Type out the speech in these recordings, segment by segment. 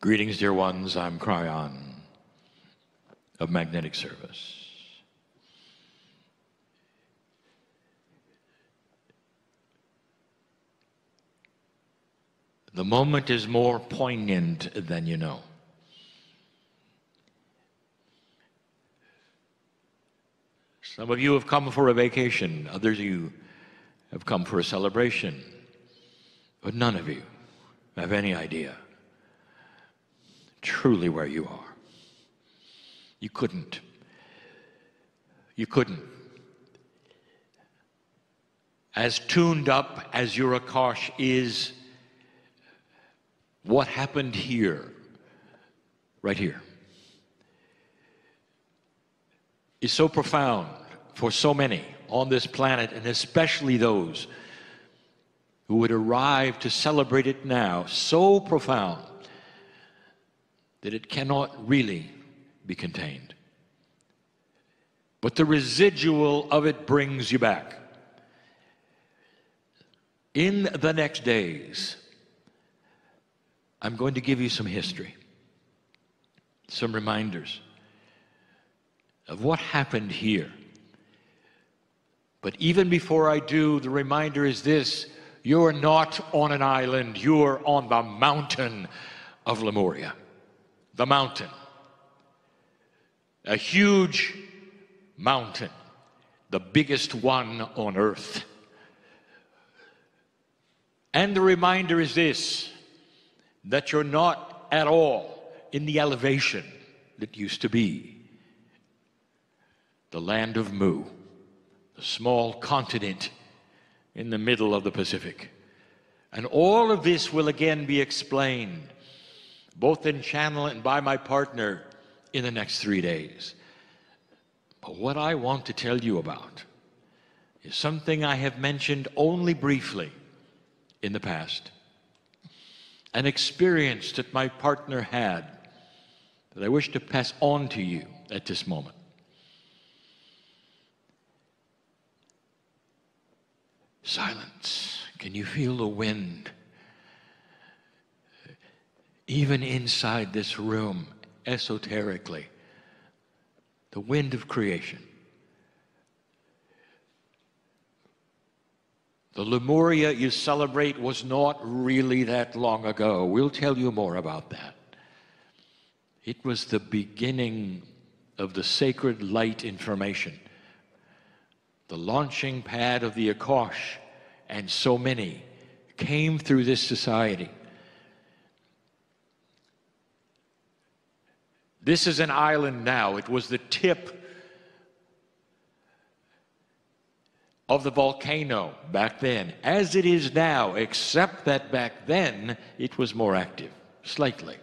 Greetings, dear ones. I'm Kryon of Magnetic Service. The moment is more poignant than you know. Some of you have come for a vacation, others of you have come for a celebration, but none of you have any idea truly where you are. You couldn't. You couldn't. As tuned up as your Akash is, what happened here, right here, is so profound for so many on this planet, and especially those who would arrive to celebrate it now, so profound that it cannot really be contained. But the residual of it brings you back. In the next days, I'm going to give you some history, some reminders of what happened here. But even before I do, the reminder is this: you're not on an island, you're on the mountain of Lemuria. The mountain. A huge mountain, the biggest one on earth. And the reminder is this: that you're not at all in the elevation that used to be. The land of Mu, the small continent in the middle of the Pacific. And all of this will again be explained, both in channel and by my partner, in the next 3 days. But what I want to tell you about is something I have mentioned only briefly in the past. An experience that my partner had that I wish to pass on to you at this moment. Silence. Can you feel the wind? Even inside this room, esoterically, the wind of creation. The Lemuria you celebrate was not really that long ago. We'll tell you more about that. It was the beginning of the sacred light information, the launching pad of the Akash, and so many came through this society. This is an island now. It was the tip of the volcano back then, as it is now, except that back then it was more active, slightly.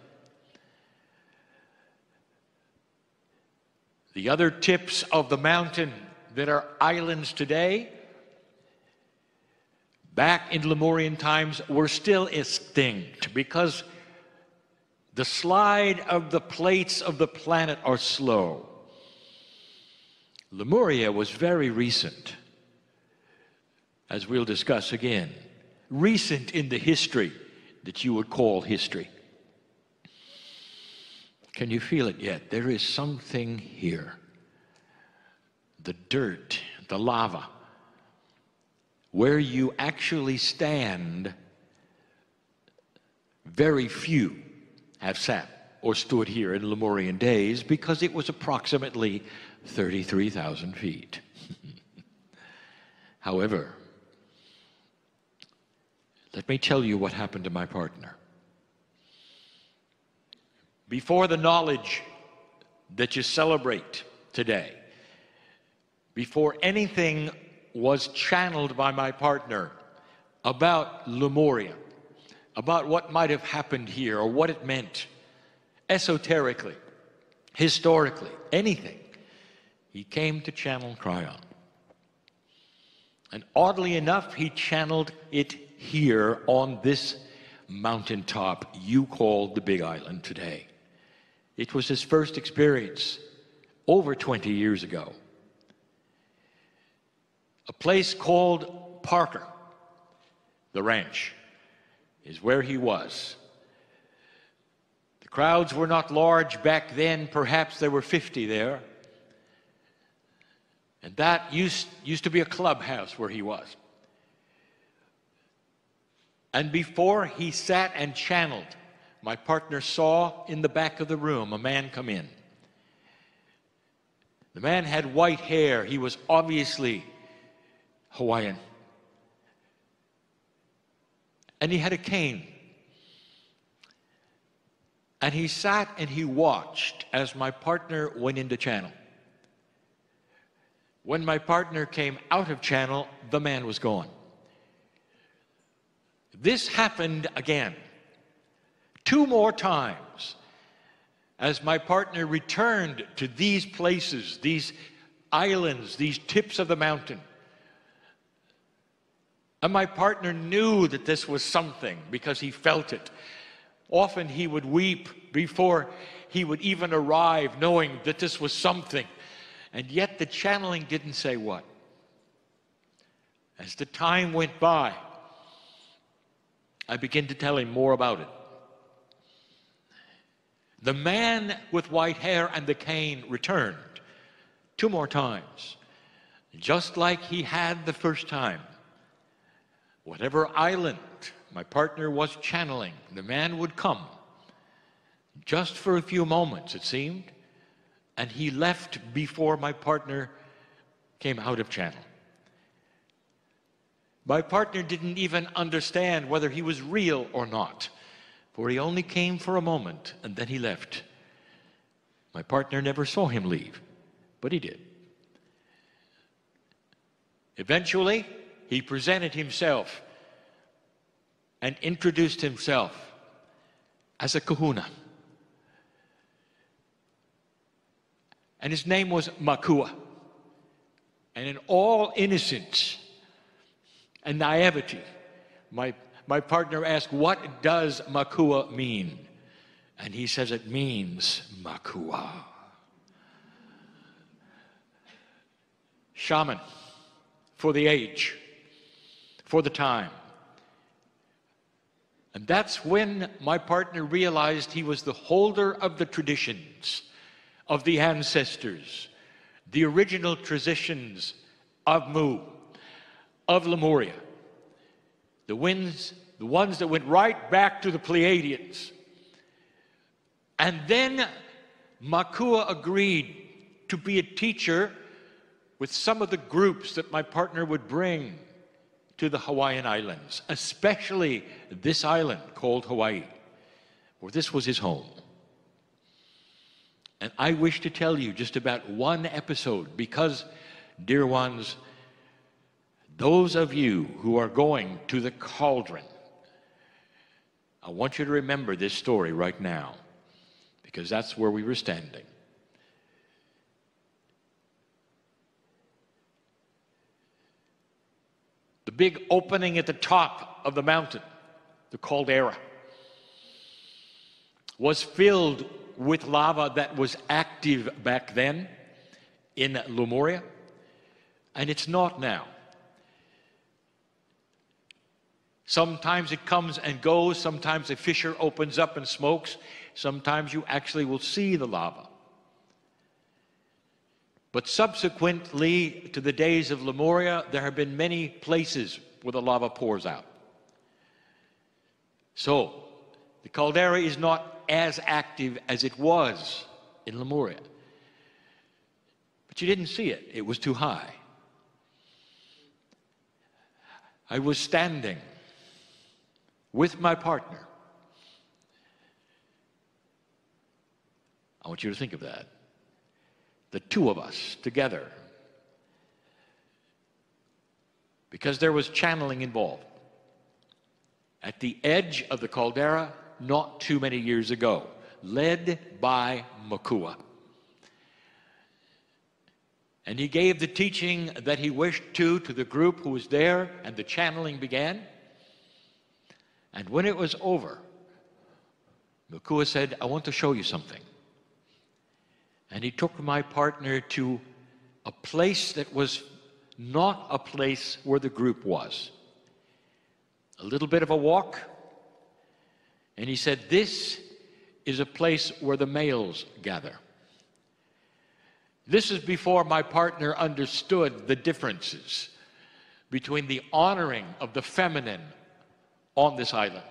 The other tips of the mountain that are islands today, back in Lemurian times, were still extinct because the slide of the plates of the planet are slow. Lemuria was very recent, as we'll discuss again, recent in the history that you would call history. Can you feel it yet? There is something here. The dirt, the lava, where you actually stand, very few have sat or stood here in Lemurian days because it was approximately 33,000 feet. However, let me tell you what happened to my partner. Before the knowledge that you celebrate today, before anything was channeled by my partner about Lemuria, about what might have happened here or what it meant, esoterically, historically, anything, he came to channel Kryon. And oddly enough, he channeled it here on this mountaintop you call the Big Island today. It was his first experience over 20 years ago. A place called Parker, the ranch, is where he was. The crowds were not large back then. Perhaps there were 50 there. And that used to be a clubhouse where he was. And before he sat and channeled, my partner saw in the back of the room a man come in. The man had white hair. He was obviously Hawaiian. And he had a cane. And he sat and he watched as my partner went into channel. When my partner came out of channel, the man was gone. This happened again, 2 more times, as my partner returned to these places, these islands, these tips of the mountain. And my partner knew that this was something because he felt it. Often he would weep before he would even arrive, knowing that this was something. And yet the channeling didn't say what. As the time went by, I began to tell him more about it. The man with white hair and the cane returned 2 more times, just like he had the first time. Whatever island my partner was channeling, the man would come, just for a few moments, it seemed, and he left before my partner came out of channel. My partner didn't even understand whether he was real or not, for he only came for a moment and then he left. My partner never saw him leave, but he did. Eventually, he presented himself and introduced himself as a kahuna. And his name was Makua. And in all innocence and naivety, my partner asked, "What does Makua mean?" And he says, "It means Makua." Shaman for the age, for the time. And that's when my partner realized he was the holder of the traditions of the ancestors, the original traditions of Mu, of Lemuria, the ones that went right back to the Pleiadians. And then Makua agreed to be a teacher with some of the groups that my partner would bring to the Hawaiian Islands, especially this island called Hawaii, where this was his home. And I wish to tell you just about one episode because, dear ones, those of you who are going to the cauldron, I want you to remember this story right now because that's where we were standing. The big opening at the top of the mountain, the caldera, was filled with lava that was active back then in Lemuria, and it's not now. Sometimes it comes and goes, sometimes a fissure opens up and smokes, sometimes you actually will see the lava. But subsequently to the days of Lemuria, there have been many places where the lava pours out. So, the caldera is not as active as it was in Lemuria. But you didn't see it. It was too high. I was standing with my partner. I want you to think of that. The two of us together. Because there was channeling involved. At the edge of the caldera, not too many years ago, led by Makua. And he gave the teaching that he wished to the group who was there, and the channeling began. And when it was over, Makua said, "I want to show you something." And he took my partner to a place that was not a place where the group was. A little bit of a walk. And he said, "This is a place where the males gather. This is before my partner understood the differences between the honoring of the feminine on this island.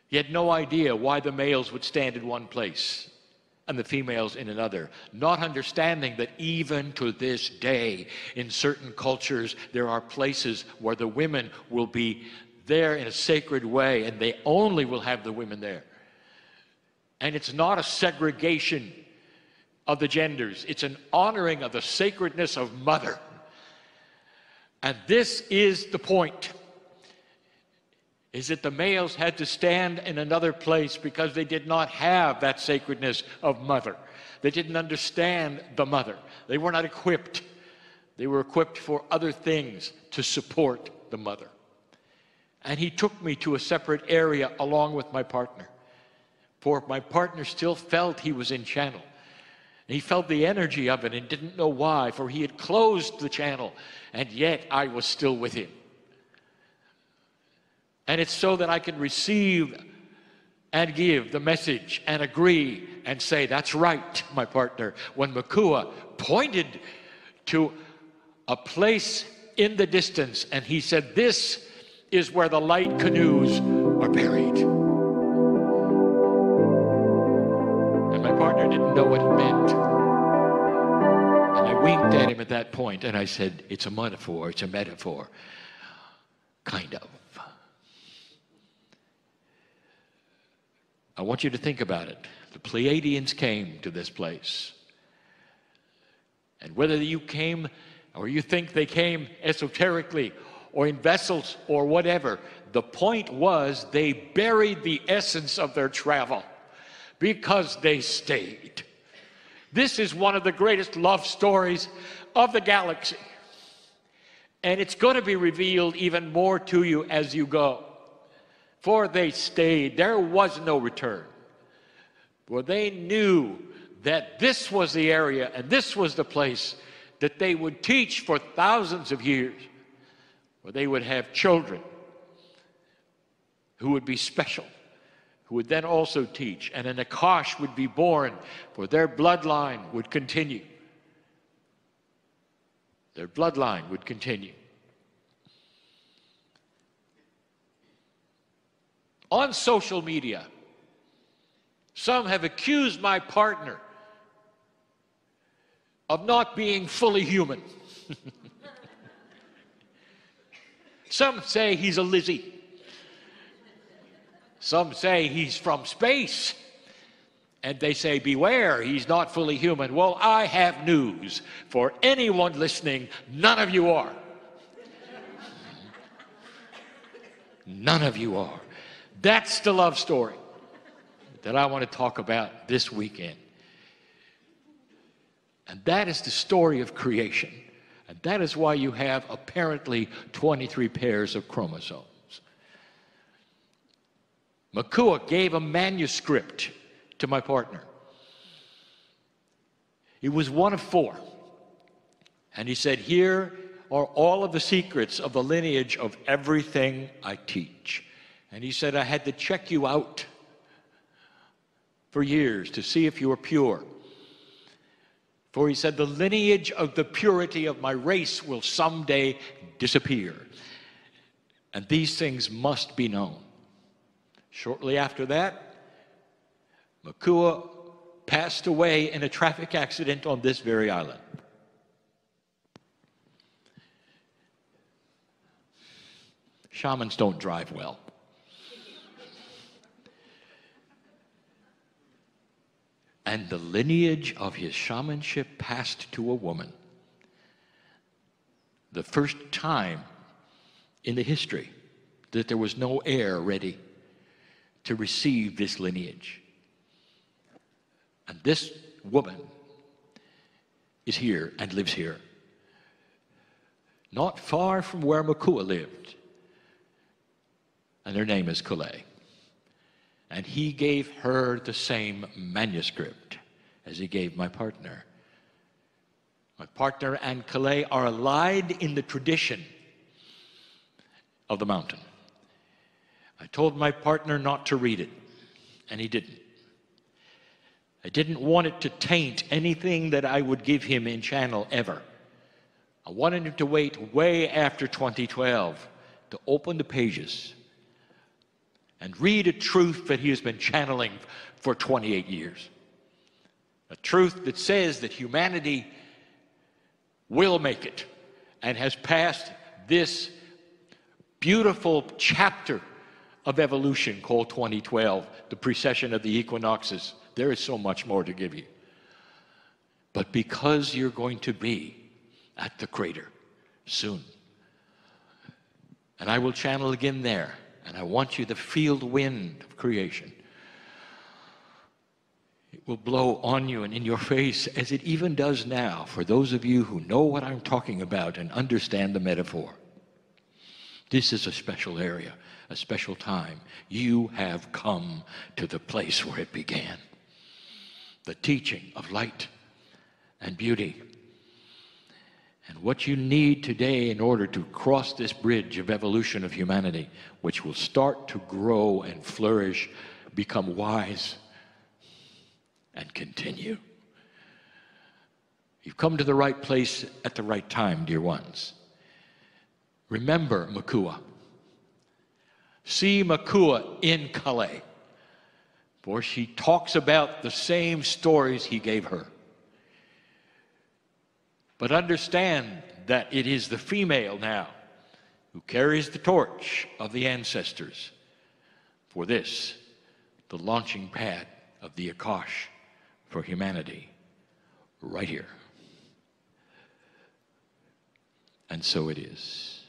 He had no idea why the males would stand in one place and the females in another, not understanding that even to this day, in certain cultures, there are places where the women will be there in a sacred way, and they only will have the women there. And it's not a segregation of the genders. It's an honoring of the sacredness of mother. And this is the point, is that the males had to stand in another place because they did not have that sacredness of mother. They didn't understand the mother. They were not equipped. They were equipped for other things to support the mother. And he took me to a separate area along with my partner. For my partner still felt he was in channel. He felt the energy of it and didn't know why, for he had closed the channel, and yet I was still with him. And it's so that I can receive and give the message and agree and say, that's right, my partner. When Makua pointed to a place in the distance, and he said, this is where the light canoes are buried. And my partner didn't know what it meant. And I winked at him at that point, and I said, it's a metaphor, it's a metaphor. Kind of. I want you to think about it. The Pleiadians came to this place. And whether you came or you think they came esoterically or in vessels or whatever, the point was they buried the essence of their travel because they stayed. This is one of the greatest love stories of the galaxy. And it's going to be revealed even more to you as you go. For they stayed. There was no return. For they knew that this was the area and this was the place that they would teach for thousands of years, where they would have children who would be special, who would then also teach, and an Akash would be born, for their bloodline would continue. Their bloodline would continue. On social media, some have accused my partner of not being fully human. Some say he's a Lizzie. Some say he's from space. And they say, beware, he's not fully human. Well, I have news for anyone listening. None of you are. None of you are. That's the love story that I want to talk about this weekend. And that is the story of creation. And that is why you have apparently 23 pairs of chromosomes. Makua gave a manuscript to my partner. It was one of 4. And he said, here are all of the secrets of the lineage of everything I teach. And he said, I had to check you out for years to see if you were pure. For he said, the lineage of the purity of my race will someday disappear. And these things must be known. Shortly after that, Makua passed away in a traffic accident on this very island. Shamans don't drive well. And the lineage of his shamanship passed to a woman. The first time in the history that there was no heir ready to receive this lineage. And this woman is here and lives here. Not far from where Makua lived. And her name is Kalei. And he gave her the same manuscript as he gave my partner. My partner and Kalei are allied in the tradition of the mountain. I told my partner not to read it, and he didn't. I didn't want it to taint anything that I would give him in channel ever. I wanted him to wait way after 2012 to open the pages and read a truth that he has been channeling for 28 years. A truth that says that humanity will make it and has passed this beautiful chapter of evolution called 2012, the precession of the equinoxes. There is so much more to give you. But because you're going to be at the crater soon, and I will channel again there, and I want you to feel the wind of creation. It will blow on you and in your face, as it even does now, for those of you who know what I'm talking about and understand the metaphor. This is a special area, a special time. You have come to the place where it began. The teaching of light and beauty. And what you need today in order to cross this bridge of evolution of humanity, which will start to grow and flourish, become wise, and continue. You've come to the right place at the right time, dear ones. Remember Makua. See Makua in Calais, for she talks about the same stories he gave her. But understand that it is the female now who carries the torch of the ancestors for this, the launching pad of the Akash for humanity, right here. And so it is.